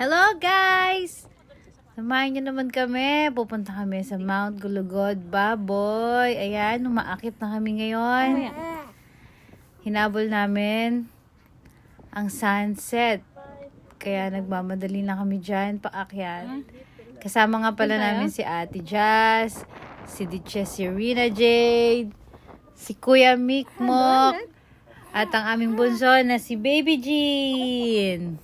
Hello guys! Samahan nyo naman kami. Pupunta kami sa Mount Gulugod, Baboy. Ayan, umaakit na kami ngayon. Hinabol namin ang sunset. Kaya nagmamadali na kami dyan, paakyat. Kasama nga pala namin si Ate Jazz, si si Rina Jade, si Kuya Mikmok, at ang aming bunso na si Baby Jean.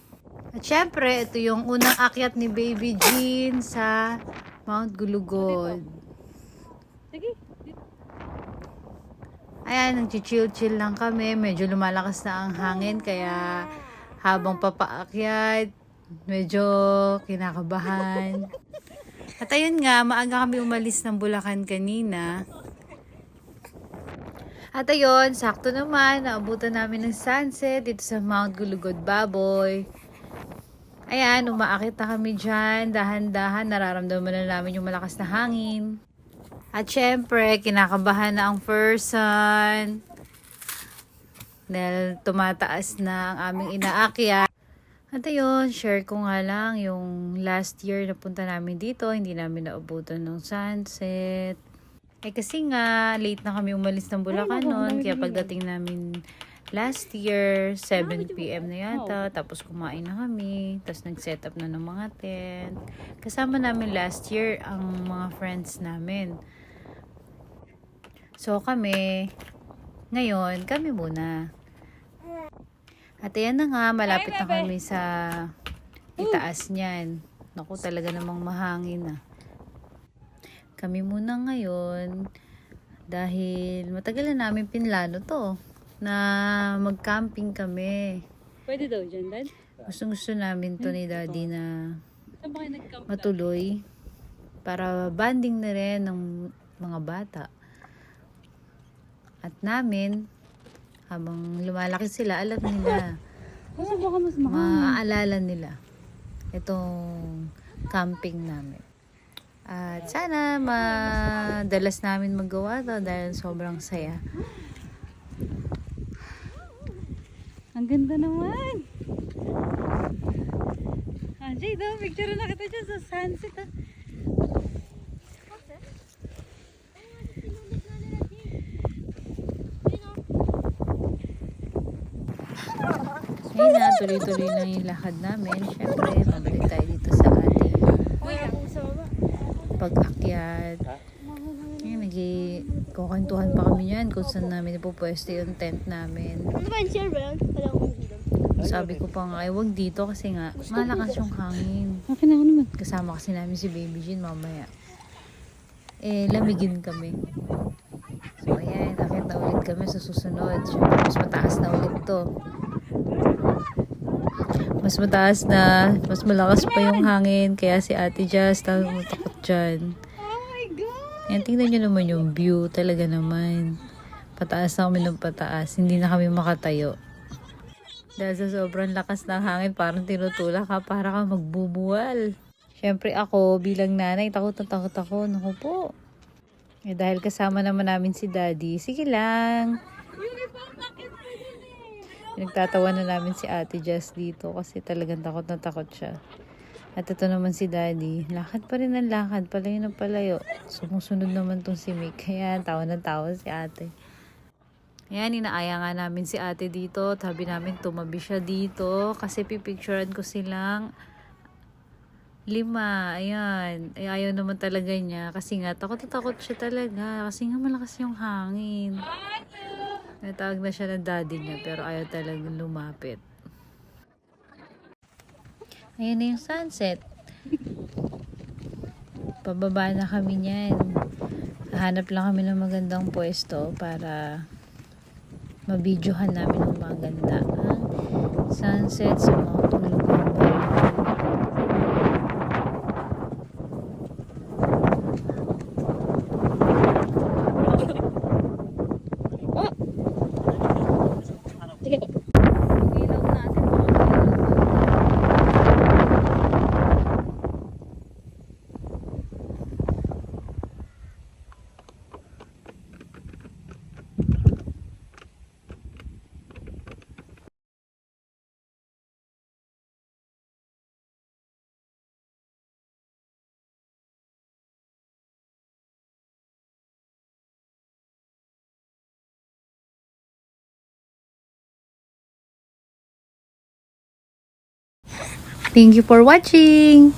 At syempre, ito yung unang akyat ni Baby Jean sa Mount Gulugod. Ayan, nag-chill-chill lang kami. Medyo lumalakas na ang hangin, kaya habang papaakyat, medyo kinakabahan. At ayun nga, maaga kami umalis ng Bulacan kanina. At ayun, sakto naman, naabutan namin ng sunset dito sa Mount Gulugod, Baboy. Ayan, umaakit na kami dyan, dahan-dahan, nararamdaman na namin yung malakas na hangin. At syempre, kinakabahan na ang person. Dahil tumataas na ang aming inaakyat. At ayun, share ko nga lang yung last year na punta namin dito, hindi namin naabutan ng sunset. Eh kasi nga, late na kami umalis ng Bulacan noon, kaya pagdating namin last year, 7 PM na yata, tapos kumain na kami, tapos nag-set up na ng mga tent. Kasama namin last year ang mga friends namin. So kami, ngayon, kami muna. At ayan na nga, malapit na kami sa itaas niyan. Naku, talaga namang mahangin na. Kami muna ngayon, dahil matagal na namin pinlano to, na mag-camping kami. Pwede daw dyan, Dad? Gusto namin to ni Daddy na Saan ba kayo nag-camp? matuloy, para banding na rin ng mga bata. At namin, habang lumalaki sila, alam nila, Kasi baka mas mahal. maaalala nila itong camping namin. At sana madalas namin magawa to dahil sobrang saya. Ang ganda naman. Jay, daw, picture na kita dyan sa sunset. Ayun na, tuloy-tuloy lang yung lakad namin. Siyempre, mabalik tayo dito sa ating pag-akyat. Ayun, nagkukwentuhan pa kami yan kung saan namin ipupwesto yung tent namin. Sabi ko pa nga, wag dito kasi nga, malakas yung hangin. Akin ako naman. Kasama kasi namin si Baby Jean mamaya. Lamigin kami. So, ayan, akit na ulit kami sa susunod. Siyempre, mas mataas na ulit to. Mas mataas na, mas malakas pa yung hangin, kaya si Ate Jazz takot dyan. Oh my God! Yan, tingnan nyo naman yung view, talaga naman. Pataas na kami ng pataas, hindi na kami makatayo. Dahil sa sobrang lakas ng hangin, parang tinutulak ka, para ka magbubuwal. Siyempre ako, bilang nanay, takot na takot ako. Naku po. Dahil kasama naman namin si Daddy, sige lang. Nagtatawa na namin si Ate Jess dito kasi talagang takot na takot siya. At ito naman si Daddy, lakad pa rin ang lakad, palayo na palayo. Sumusunod naman tong si Mick, kaya tawa na tawa si Ate. Ayan, inaaya nga namin si Ate dito. Sabi namin tumabi siya dito kasi pipicturean ko silang 5. Ayan. Ay, ayaw naman talaga niya kasi nga takot na takot siya talaga kasi nga malakas yung hangin. Natawag na siya ng daddy niya pero ayaw talagang lumapit. Ayan na yung sunset. Pababa na kami niyan. Hanap lang kami ng magandang pwesto para mabidyohan namin ng maganda. Sunset sa Mount Thank you for watching.